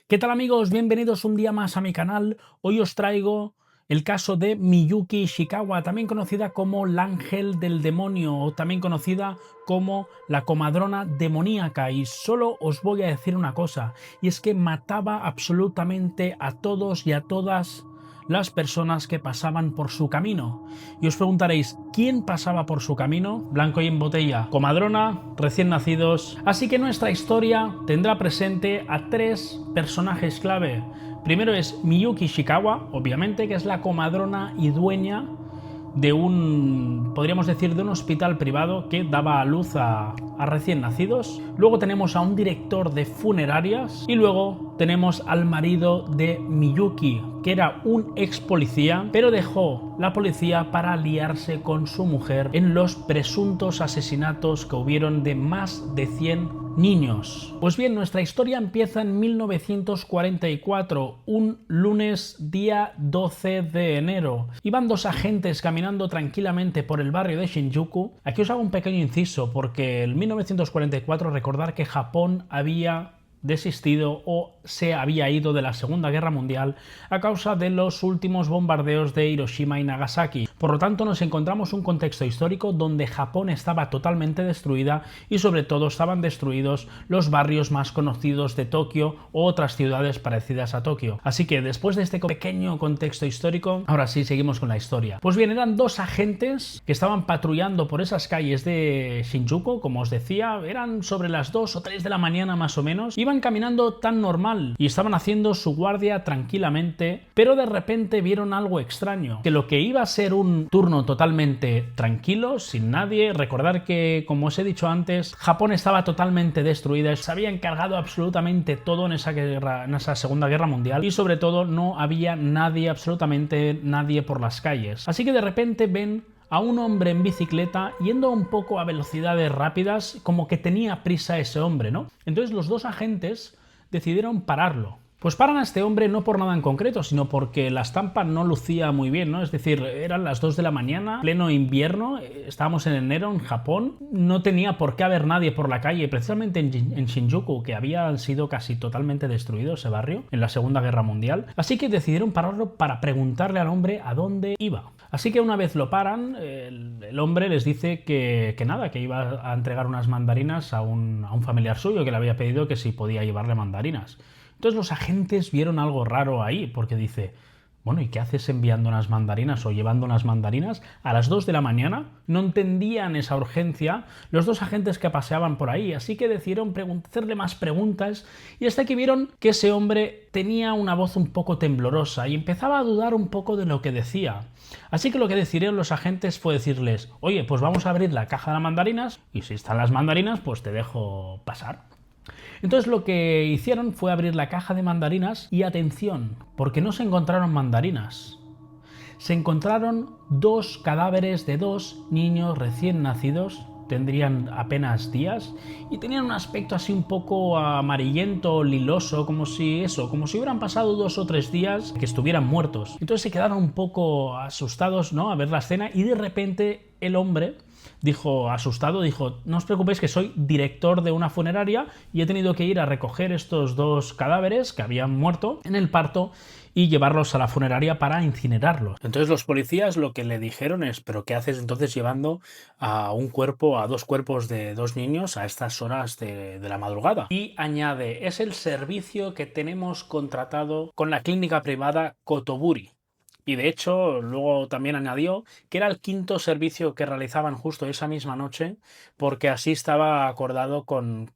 ¿Qué tal amigos? Bienvenidos un día más a mi canal. Hoy os traigo el caso de Miyuki Ishikawa, también conocida como el ángel del demonio o también conocida como la comadrona demoníaca. Y solo os voy a decir una cosa, y es que mataba absolutamente a todos y a todas las personas que pasaban por su camino. Y os preguntaréis, ¿quién pasaba por su camino? Blanco y en botella, comadrona, recién nacidos. Así que nuestra historia tendrá presente a tres personajes clave. Primero es Miyuki Ishikawa, obviamente, que es la comadrona y dueña de podríamos decir, de un hospital privado que daba a luz a recién nacidos. Luego tenemos a un director de funerarias y luego tenemos al marido de Miyuki, que era un ex policía, pero dejó la policía para aliarse con su mujer en los presuntos asesinatos que hubieron de más de 100 niños. Pues bien, nuestra historia empieza en 1944, un lunes día 12 de enero. Iban dos agentes caminando tranquilamente por el barrio de Shinjuku. Aquí os hago un pequeño inciso porque en 1944 recordar que Japón había desistido o se había ido de la Segunda Guerra Mundial a causa de los últimos bombardeos de Hiroshima y Nagasaki. Por lo tanto, nos encontramos un contexto histórico donde Japón estaba totalmente destruida y sobre todo estaban destruidos los barrios más conocidos de Tokio o otras ciudades parecidas a Tokio. Así que después de este pequeño contexto histórico, ahora sí seguimos con la historia. Pues bien, eran dos agentes que estaban patrullando por esas calles de Shinjuku, como os decía, eran sobre las 2 o 3 de la mañana más o menos. Iban caminando tan normal y estaban haciendo su guardia tranquilamente, pero de repente vieron algo extraño, que lo que iba a ser un turno totalmente tranquilo, sin nadie. Recordar que, como os he dicho antes, Japón estaba totalmente destruida, se había encargado absolutamente todo en esa guerra, en esa Segunda Guerra Mundial, y sobre todo no había nadie, absolutamente nadie por las calles. Así que de repente ven a un hombre en bicicleta yendo un poco a velocidades rápidas, como que tenía prisa ese hombre, ¿no? Entonces los dos agentes decidieron pararlo. Pues paran a este hombre no por nada en concreto, sino porque la estampa no lucía muy bien, ¿no? Es decir, eran las 2 de la mañana, pleno invierno, estábamos en enero en Japón, no tenía por qué haber nadie por la calle, precisamente en Shinjuku, que había sido casi totalmente destruido ese barrio en la Segunda Guerra Mundial. Así que decidieron pararlo para preguntarle al hombre a dónde iba. Así que una vez lo paran, el hombre les dice que nada, que iba a entregar unas mandarinas a un familiar suyo que le había pedido que si podía llevarle mandarinas. Entonces los agentes vieron algo raro ahí, porque dice, bueno, ¿y qué haces enviando unas mandarinas o llevando unas mandarinas a las 2 de la mañana? No entendían esa urgencia los dos agentes que paseaban por ahí, así que decidieron hacerle más preguntas y hasta que vieron que ese hombre tenía una voz un poco temblorosa y empezaba a dudar un poco de lo que decía. Así que lo que decidieron los agentes fue decirles, oye, pues vamos a abrir la caja de las mandarinas y si están las mandarinas, pues te dejo pasar. Entonces lo que hicieron fue abrir la caja de mandarinas y atención, porque no se encontraron mandarinas. Se encontraron dos cadáveres de dos niños recién nacidos, tendrían apenas días, y tenían un aspecto así un poco amarillento, liloso, como si hubieran pasado 2 o 3 días que estuvieran muertos. Entonces se quedaron un poco asustados, ¿no?, a ver la escena, y de repente el hombre dijo, asustado, dijo, no os preocupéis que soy director de una funeraria y he tenido que ir a recoger estos dos cadáveres que habían muerto en el parto y llevarlos a la funeraria para incinerarlos. Entonces los policías lo que le dijeron es, ¿pero qué haces entonces llevando a dos cuerpos de dos niños a estas horas de la madrugada? Y añade, es el servicio que tenemos contratado con la clínica privada Kotoburi. Y de hecho, luego también añadió que era el quinto servicio que realizaban justo esa misma noche, porque así estaba acordado con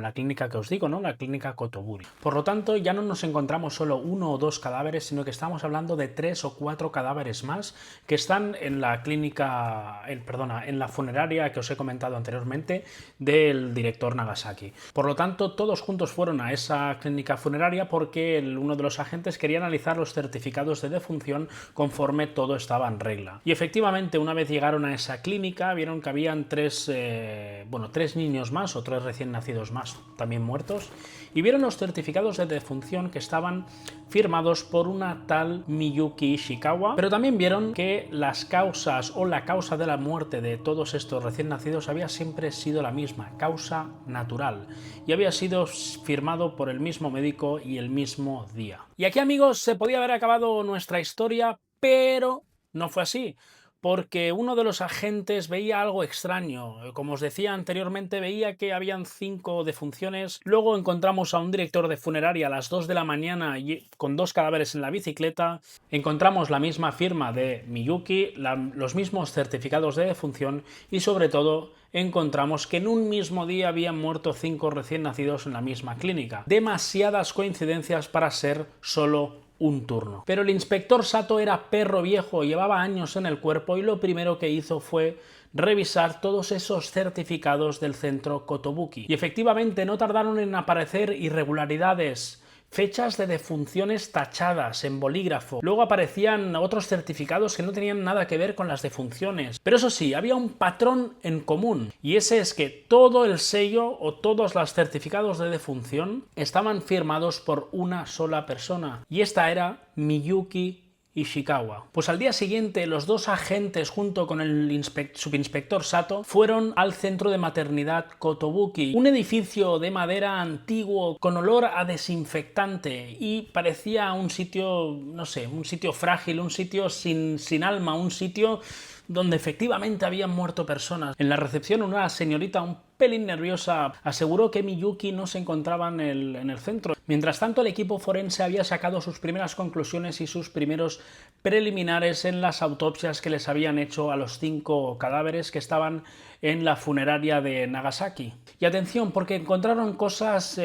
la clínica que os digo, ¿no?, la clínica Kotoburi. Por lo tanto, ya no nos encontramos solo 1 o 2 cadáveres, sino que estamos hablando de 3 o 4 cadáveres más que están en la clínica, en la funeraria que os he comentado anteriormente del director Nagasaki. Por lo tanto, todos juntos fueron a esa clínica funeraria porque uno de los agentes quería analizar los certificados de defunción conforme todo estaba en regla. Y efectivamente, una vez llegaron a esa clínica, vieron que habían tres niños más o 3 recién nacidos más también muertos, y vieron los certificados de defunción que estaban firmados por una tal Miyuki Ishikawa, pero también vieron que las causas o la causa de la muerte de todos estos recién nacidos había siempre sido la misma, causa natural, y había sido firmado por el mismo médico y el mismo día. Y aquí, amigos, se podía haber acabado nuestra historia, pero no fue así, porque uno de los agentes veía algo extraño. Como os decía anteriormente, veía que habían 5 defunciones. Luego encontramos a un director de funeraria a las 2 de la mañana con 2 cadáveres en la bicicleta. Encontramos la misma firma de Miyuki, los mismos certificados de defunción y, sobre todo, encontramos que en un mismo día habían muerto 5 recién nacidos en la misma clínica. Demasiadas coincidencias para ser solo un turno. Pero el inspector Sato era perro viejo, llevaba años en el cuerpo y lo primero que hizo fue revisar todos esos certificados del centro Kotobuki. Y efectivamente no tardaron en aparecer irregularidades, fechas de defunciones tachadas en bolígrafo. Luego aparecían otros certificados que no tenían nada que ver con las defunciones. Pero eso sí, había un patrón en común, y ese es que todo el sello o todos los certificados de defunción estaban firmados por una sola persona, y esta era Miyuki Ishikawa. Pues al día siguiente, los 2 agentes junto con el subinspector Sato fueron al centro de maternidad Kotobuki, un edificio de madera antiguo con olor a desinfectante, y parecía un sitio, no sé, un sitio frágil, un sitio sin alma, un sitio donde efectivamente habían muerto personas. En la recepción, una señorita un pelín nerviosa aseguró que Miyuki no se encontraba en el centro. Mientras tanto, el equipo forense había sacado sus primeras conclusiones y sus primeros preliminares en las autopsias que les habían hecho a los 5 cadáveres que estaban en la funeraria de Nagasaki. Y atención, porque encontraron cosas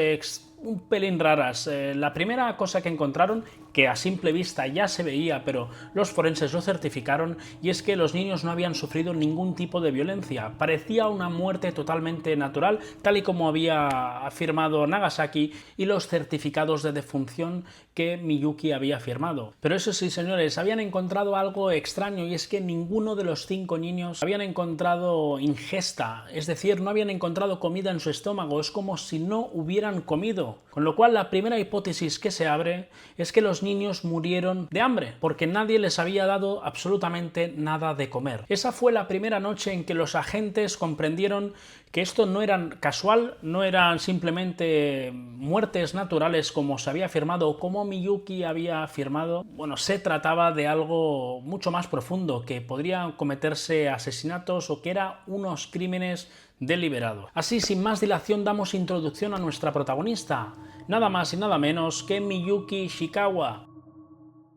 un pelín raras. La primera cosa que encontraron, que a simple vista ya se veía, pero los forenses lo certificaron, y es que los niños no habían sufrido ningún tipo de violencia. Parecía una muerte totalmente natural, tal y como había afirmado Nagasaki y los certificados de defunción que Miyuki había firmado. Pero eso sí, señores, habían encontrado algo extraño, y es que ninguno de los 5 niños habían encontrado ingesta, es decir, no habían encontrado comida en su estómago, es como si no hubieran comido. Con lo cual, la primera hipótesis que se abre es que los niños murieron de hambre, porque nadie les había dado absolutamente nada de comer. Esa fue la primera noche en que los agentes comprendieron que esto no era casual, no eran simplemente muertes naturales como se había afirmado o como Miyuki había afirmado. Bueno, se trataba de algo mucho más profundo, que podrían cometerse asesinatos o que eran unos crímenes deliberados. Así, sin más dilación, damos introducción a nuestra protagonista, nada más y nada menos que Miyuki Ishikawa.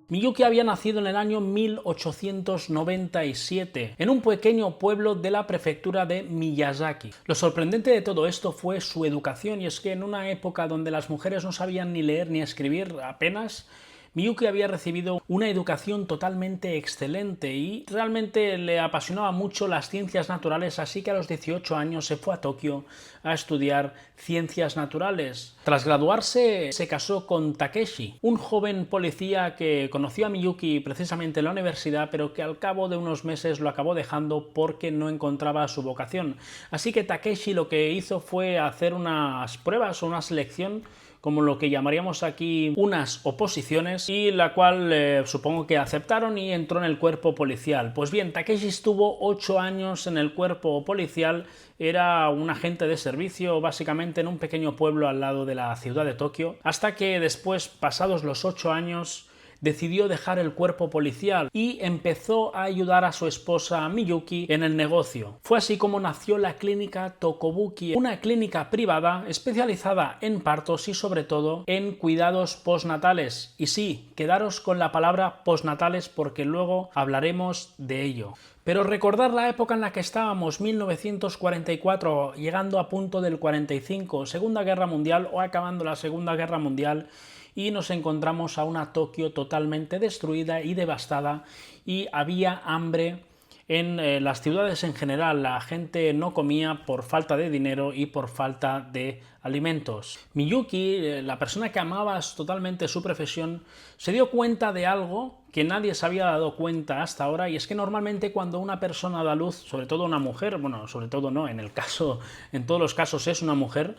Miyuki había nacido en el año 1897 en un pequeño pueblo de la prefectura de Miyazaki. Lo sorprendente de todo esto fue su educación, y es que en una época donde las mujeres no sabían ni leer ni escribir apenas, Miyuki había recibido una educación totalmente excelente y realmente le apasionaba mucho las ciencias naturales, así que a los 18 años se fue a Tokio a estudiar ciencias naturales. Tras graduarse, se casó con Takeshi, un joven policía que conoció a Miyuki precisamente en la universidad, pero que al cabo de unos meses lo acabó dejando porque no encontraba su vocación. Así que Takeshi lo que hizo fue hacer unas pruebas o una selección, como lo que llamaríamos aquí unas oposiciones, y la cual supongo que aceptaron, y entró en el cuerpo policial. Pues bien, Takeshi estuvo 8 años en el cuerpo policial, era un agente de servicio básicamente en un pequeño pueblo al lado de la ciudad de Tokio, hasta que después, pasados los 8 años, decidió dejar el cuerpo policial y empezó a ayudar a su esposa Miyuki en el negocio. Fue así como nació la clínica Tokobuki, una clínica privada especializada en partos y sobre todo en cuidados postnatales. Y sí, quedaros con la palabra postnatales porque luego hablaremos de ello. Pero recordar la época en la que estábamos, 1944, llegando a punto del 45, Segunda Guerra Mundial o acabando la Segunda Guerra Mundial, y nos encontramos a una Tokio totalmente destruida y devastada, y había hambre en las ciudades en general. La gente no comía por falta de dinero y por falta de alimentos. Miyuki, la persona que amaba totalmente su profesión, se dio cuenta de algo que nadie se había dado cuenta hasta ahora, y es que normalmente cuando una persona da luz, sobre todo una mujer, bueno, sobre todo no, en todos los casos es una mujer,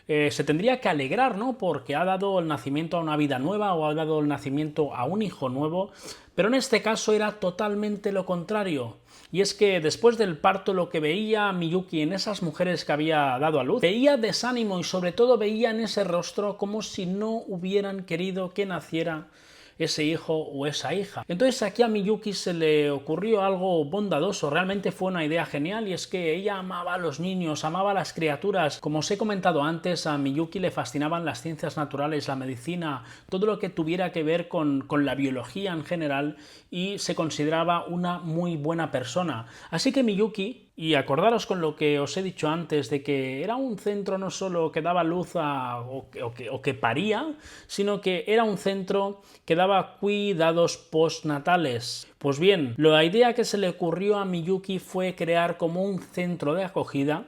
se tendría que alegrar, ¿no? Porque ha dado el nacimiento a una vida nueva o ha dado el nacimiento a un hijo nuevo, pero en este caso era totalmente lo contrario. Y es que después del parto lo que veía Miyuki en esas mujeres que había dado a luz, veía desánimo y sobre todo veía en ese rostro como si no hubieran querido que naciera ese hijo o esa hija. Entonces aquí a Miyuki se le ocurrió algo bondadoso, realmente fue una idea genial, y es que ella amaba a los niños, amaba a las criaturas. Como os he comentado antes, a Miyuki le fascinaban las ciencias naturales, la medicina, todo lo que tuviera que ver con la biología en general, y se consideraba una muy buena persona. Así que Miyuki, y acordaros con lo que os he dicho antes, de que era un centro no solo que daba luz o que paría, sino que era un centro que daba cuidados postnatales. Pues bien, la idea que se le ocurrió a Miyuki fue crear como un centro de acogida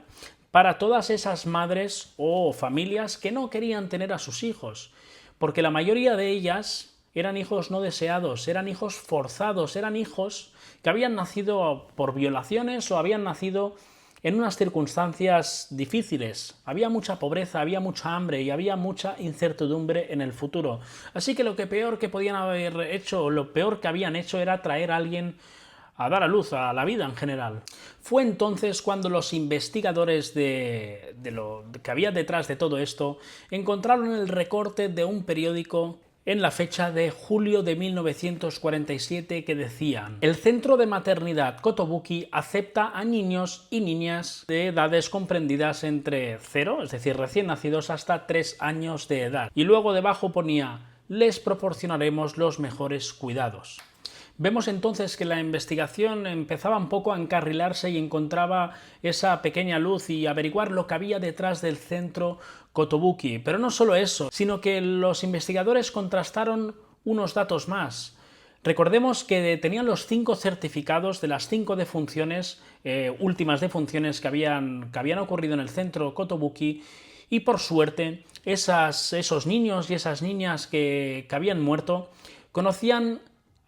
para todas esas madres o familias que no querían tener a sus hijos, porque la mayoría de ellas eran hijos no deseados, eran hijos forzados, eran hijos que habían nacido por violaciones o habían nacido en unas circunstancias difíciles. Había mucha pobreza, había mucha hambre y había mucha incertidumbre en el futuro. Así que lo que peor que podían haber hecho, o lo peor que habían hecho, era traer a alguien a dar a luz a la vida en general. Fue entonces cuando los investigadores de lo que había detrás de todo esto encontraron el recorte de un periódico en la fecha de julio de 1947 que decían: el centro de maternidad Kotobuki acepta a niños y niñas de edades comprendidas entre 0, es decir, recién nacidos, hasta 3 años de edad. Y luego debajo ponía: les proporcionaremos los mejores cuidados. Vemos entonces que la investigación empezaba un poco a encarrilarse y encontraba esa pequeña luz y averiguar lo que había detrás del centro Kotobuki. Pero no solo eso, sino que los investigadores contrastaron unos datos más. Recordemos que tenían los 5 certificados de las 5 defunciones, últimas defunciones que habían ocurrido en el centro Kotobuki, y por suerte esos niños y esas niñas que habían muerto conocían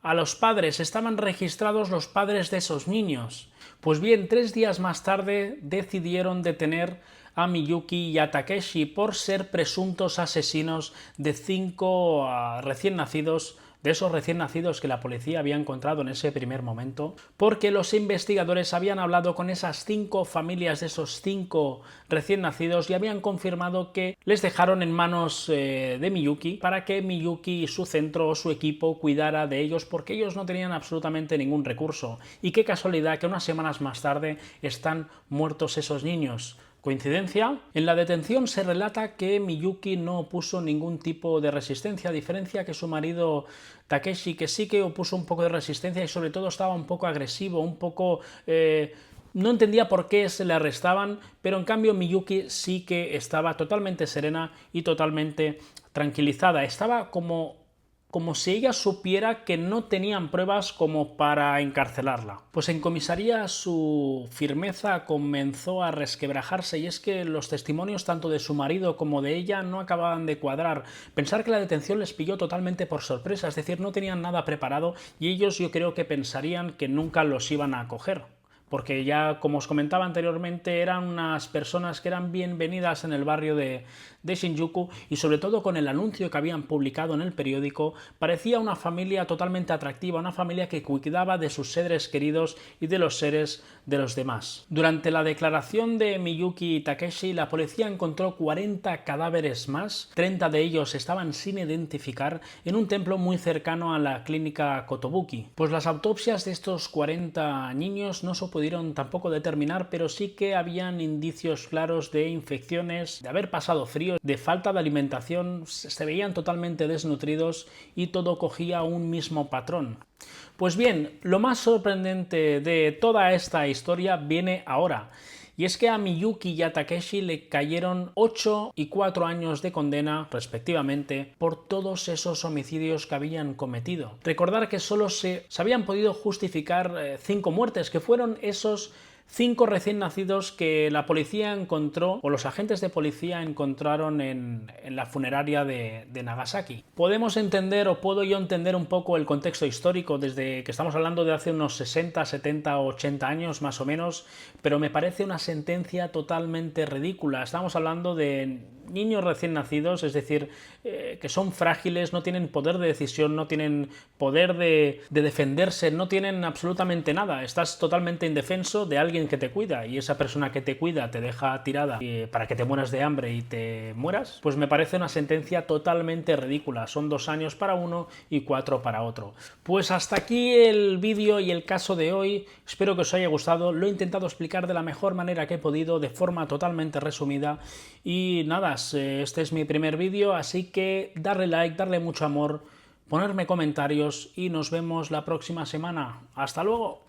a los padres, estaban registrados los padres de esos niños. Pues bien, 3 días más tarde decidieron detener a Miyuki y a Takeshi por ser presuntos asesinos de 5 recién nacidos, de esos recién nacidos que la policía había encontrado en ese primer momento, porque los investigadores habían hablado con esas 5 familias de esos 5 recién nacidos y habían confirmado que les dejaron en manos de Miyuki para que Miyuki y su centro o su equipo cuidara de ellos, porque ellos no tenían absolutamente ningún recurso. Y qué casualidad que unas semanas más tarde están muertos esos niños. ¿Coincidencia? En la detención se relata que Miyuki no opuso ningún tipo de resistencia, a diferencia que su marido Takeshi, que sí que opuso un poco de resistencia y sobre todo estaba un poco agresivo, un poco... no entendía por qué se le arrestaban, pero en cambio Miyuki sí que estaba totalmente serena y totalmente tranquilizada. Estaba como si ella supiera que no tenían pruebas como para encarcelarla. Pues en comisaría su firmeza comenzó a resquebrajarse, y es que los testimonios tanto de su marido como de ella no acababan de cuadrar. Pensar que la detención les pilló totalmente por sorpresa, es decir, no tenían nada preparado y ellos yo creo que pensarían que nunca los iban a acoger. Porque ya, como os comentaba anteriormente, eran unas personas que eran bienvenidas en el barrio de Shinjuku, y sobre todo con el anuncio que habían publicado en el periódico, parecía una familia totalmente atractiva, una familia que cuidaba de sus seres queridos y de los seres de los demás. Durante la declaración de Miyuki y Takeshi, la policía encontró 40 cadáveres más, 30 de ellos estaban sin identificar, en un templo muy cercano a la clínica Kotobuki. Pues las autopsias de estos 40 niños no se pudieron tampoco determinar, pero sí que habían indicios claros de infecciones, de haber pasado frío, de falta de alimentación, se veían totalmente desnutridos y todo cogía un mismo patrón. Pues bien, lo más sorprendente de toda esta historia viene ahora, Y es que a Miyuki y a Takeshi le cayeron 8 y 4 años de condena, respectivamente, por todos esos homicidios que habían cometido. Recordar que solo se habían podido justificar 5 muertes, que fueron esos 5 recién nacidos que la policía encontró, o los agentes de policía encontraron en la funeraria de Nagasaki. Podemos entender, o puedo yo entender un poco el contexto histórico, desde que estamos hablando de hace unos 60, 70 o 80 años más o menos, pero me parece una sentencia totalmente ridícula. Estamos hablando de niños recién nacidos, es decir, que son frágiles, no tienen poder de decisión, no tienen poder de defenderse, no tienen absolutamente nada. Estás totalmente indefenso de alguien que te cuida, y esa persona que te cuida te deja tirada para que te mueras de hambre y te mueras. Pues me parece una sentencia totalmente ridícula. Son 2 años para uno y 4 para otro. Pues hasta aquí el vídeo y el caso de hoy. Espero que os haya gustado. Lo he intentado explicar de la mejor manera que he podido, de forma totalmente resumida. Y nada, este es mi primer vídeo, así que darle like, darle mucho amor, ponerme comentarios y nos vemos la próxima semana. ¡Hasta luego!